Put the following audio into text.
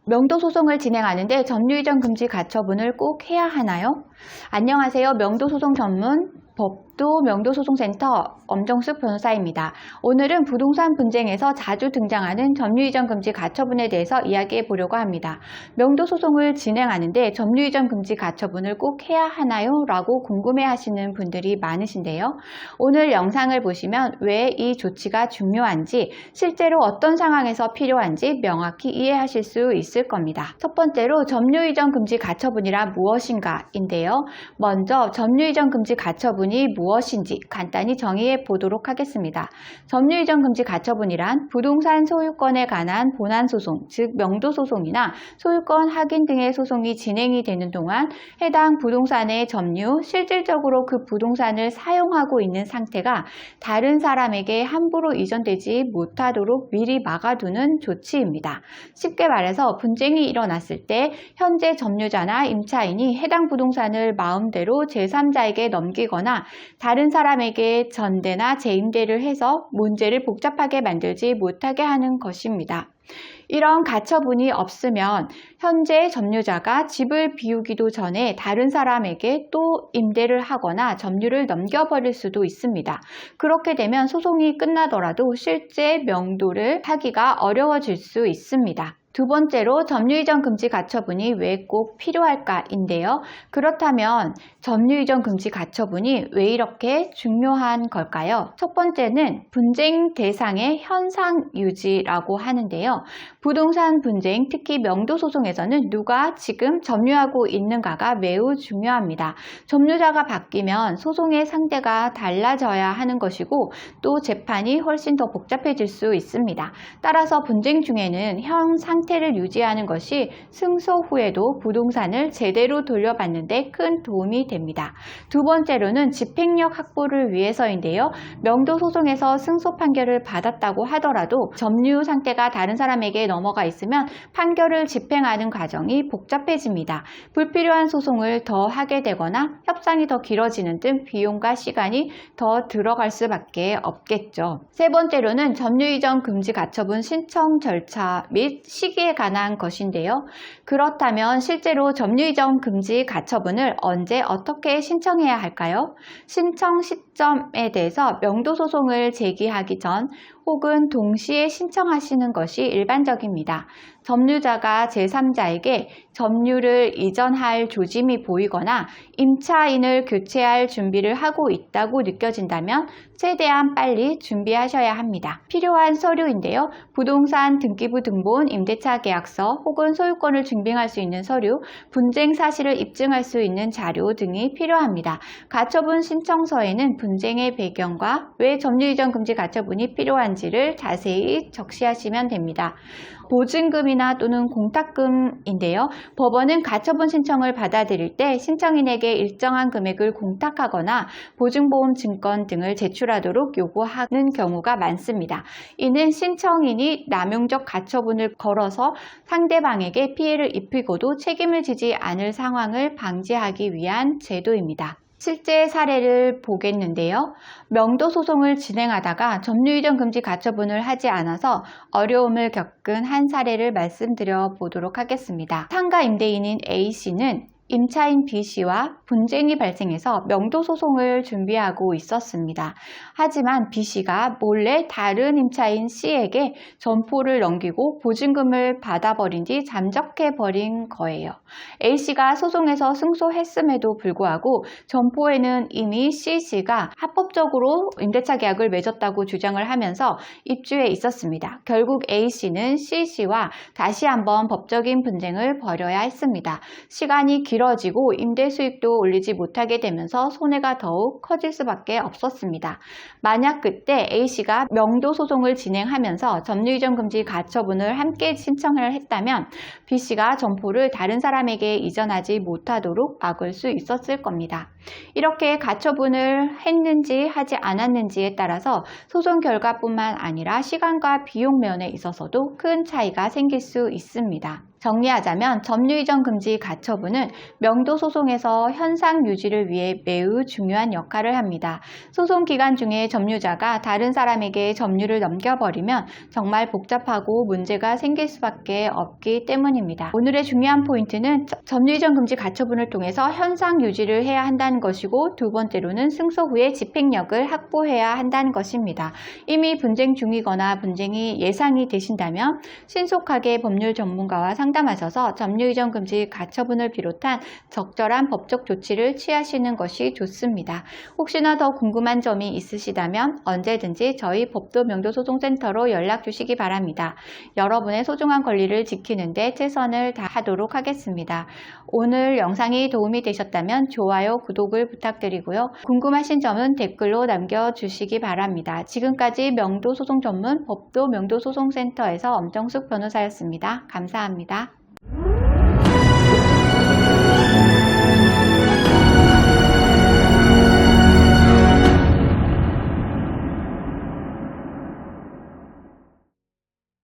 명도 소송을 진행하는데 점유이전 금지 가처분을 꼭 해야 하나요? 안녕하세요. 명도 소송 전문 법도 명도소송센터 엄정숙 변호사입니다. 오늘은 부동산 분쟁에서 자주 등장하는 점유이전 금지 가처분에 대해서 이야기해 보려고 합니다. 명도 소송을 진행하는데 점유이전 금지 가처분을 꼭 해야 하나요? 라고 궁금해 하시는 분들이 많으신데요. 오늘 영상을 보시면 왜 이 조치가 중요한지, 실제로 어떤 상황에서 필요한지 명확히 이해하실 수 있을 겁니다. 첫 번째로 점유이전 금지 가처분이란 무엇인가인데요. 먼저 점유이전 금지 가처분이 무엇인지 간단히 정의해 보도록 하겠습니다. 점유이전 금지 가처분이란 부동산 소유권에 관한 본안소송, 즉 명도소송이나 소유권 확인 등의 소송이 진행이 되는 동안 해당 부동산의 점유, 실질적으로 그 부동산을 사용하고 있는 상태가 다른 사람에게 함부로 이전되지 못하도록 미리 막아두는 조치입니다. 쉽게 말해서 분쟁이 일어났을 때 현재 점유자나 임차인이 해당 부동산을 마음대로 제3자에게 넘기거나 다른 사람에게 전대나 재임대를 해서 문제를 복잡하게 만들지 못하게 하는 것입니다. 이런 가처분이 없으면 현재 점유자가 집을 비우기도 전에 다른 사람에게 또 임대를 하거나 점유를 넘겨버릴 수도 있습니다. 그렇게 되면 소송이 끝나더라도 실제 명도를 하기가 어려워질 수 있습니다. 두 번째로 점유이전 금지 가처분이 왜 꼭 필요할까인데요. 그렇다면 점유이전 금지 가처분이 왜 이렇게 중요한 걸까요? 첫 번째는 분쟁 대상의 현상 유지라고 하는데요. 부동산 분쟁, 특히 명도소송에서는 누가 지금 점유하고 있는가가 매우 중요합니다. 점유자가 바뀌면 소송의 상대가 달라져야 하는 것이고 또 재판이 훨씬 더 복잡해질 수 있습니다. 따라서 분쟁 중에는 현 상태를 유지하는 것이 승소 후에도 부동산을 제대로 돌려받는 데 큰 도움이 됩니다. 두 번째로는 집행력 확보를 위해서인데요. 명도소송에서 승소 판결을 받았다고 하더라도 점유 상태가 다른 사람에게 넘어가 있으면 판결을 집행하는 과정이 복잡해집니다. 불필요한 소송을 더 하게 되거나 협상이 더 길어지는 등 비용과 시간이 더 들어갈 수밖에 없겠죠. 세 번째로는 점유이전 금지 가처분 신청 절차 및 시기에 관한 것인데요. 그렇다면 실제로 점유이전 금지 가처분을 언제 어떻게 신청해야 할까요? 신청 시점에 대해서 명도소송을 제기하기 전 혹은 동시에 신청하시는 것이 일반적입니다. 점유자가 제3자에게 점유를 이전할 조짐이 보이거나 임차인을 교체할 준비를 하고 있다고 느껴진다면 최대한 빨리 준비하셔야 합니다. 필요한 서류인데요. 부동산 등기부 등본, 임대차 계약서 혹은 소유권을 증빙할 수 있는 서류, 분쟁 사실을 입증할 수 있는 자료 등이 필요합니다. 가처분 신청서에는 분쟁의 배경과 왜 점유이전 금지 가처분이 필요한지를 자세히 적시하시면 됩니다. 보증금이나 또는 공탁금인데요. 법원은 가처분 신청을 받아들일 때 신청인에게 일정한 금액을 공탁하거나 보증보험 증권 등을 제출하도록 요구하는 경우가 많습니다. 이는 신청인이 남용적 가처분을 걸어서 상대방에게 피해를 입히고도 책임을 지지 않을 상황을 방지하기 위한 제도입니다. 실제 사례를 보겠는데요. 명도소송을 진행하다가 점유이전 금지 가처분을 하지 않아서 어려움을 겪은 한 사례를 말씀드려 보도록 하겠습니다. 상가 임대인인 A씨는 임차인 B씨와 분쟁이 발생해서 명도소송을 준비하고 있었습니다. 하지만 B씨가 몰래 다른 임차인 C에게 점포를 넘기고 보증금을 받아버린 뒤 잠적해버린 거예요. A씨가 소송에서 승소했음에도 불구하고 점포에는 이미 C씨가 합법적으로 임대차 계약을 맺었다고 주장을 하면서 입주해 있었습니다. 결국 A씨는 C씨와 다시 한번 법적인 분쟁을 벌여야 했습니다. 시간이 길어지고 임대 수익도 올리지 못하게 되면서 손해가 더욱 커질 수밖에 없었습니다. 만약 그때 A씨가 명도 소송을 진행하면서 점유이전 금지 가처분을 함께 신청을 했다면 B씨가 점포를 다른 사람에게 이전하지 못하도록 막을 수 있었을 겁니다. 이렇게 가처분을 했는지 하지 않았는지에 따라서 소송 결과뿐만 아니라 시간과 비용 면에 있어서도 큰 차이가 생길 수 있습니다. 정리하자면 점유이전 금지 가처분은 명도 소송에서 현상 유지를 위해 매우 중요한 역할을 합니다. 소송 기간 중에 점유자가 다른 사람에게 점유를 넘겨버리면 정말 복잡하고 문제가 생길 수밖에 없기 때문입니다. 오늘의 중요한 포인트는 점유이전 금지 가처분을 통해서 현상 유지를 해야 한다는 것이고, 두 번째로는 승소 후에 집행력을 확보해야 한다는 것입니다. 이미 분쟁 중이거나 분쟁이 예상이 되신다면 신속하게 법률 전문가와 상담하셔서 점유이전 금지 가처분을 비롯한 적절한 법적 조치를 취하시는 것이 좋습니다. 혹시나 더 궁금한 점이 있으시다면 언제든지 저희 법도 명도소송센터로 연락 주시기 바랍니다. 여러분의 소중한 권리를 지키는 데 최선을 다하도록 하겠습니다. 오늘 영상이 도움이 되셨다면 좋아요, 구독을 부탁드리고요. 궁금하신 점은 댓글로 남겨주시기 바랍니다. 지금까지 명도소송 전문 법도 명도소송센터에서 엄정숙 변호사였습니다. 감사합니다.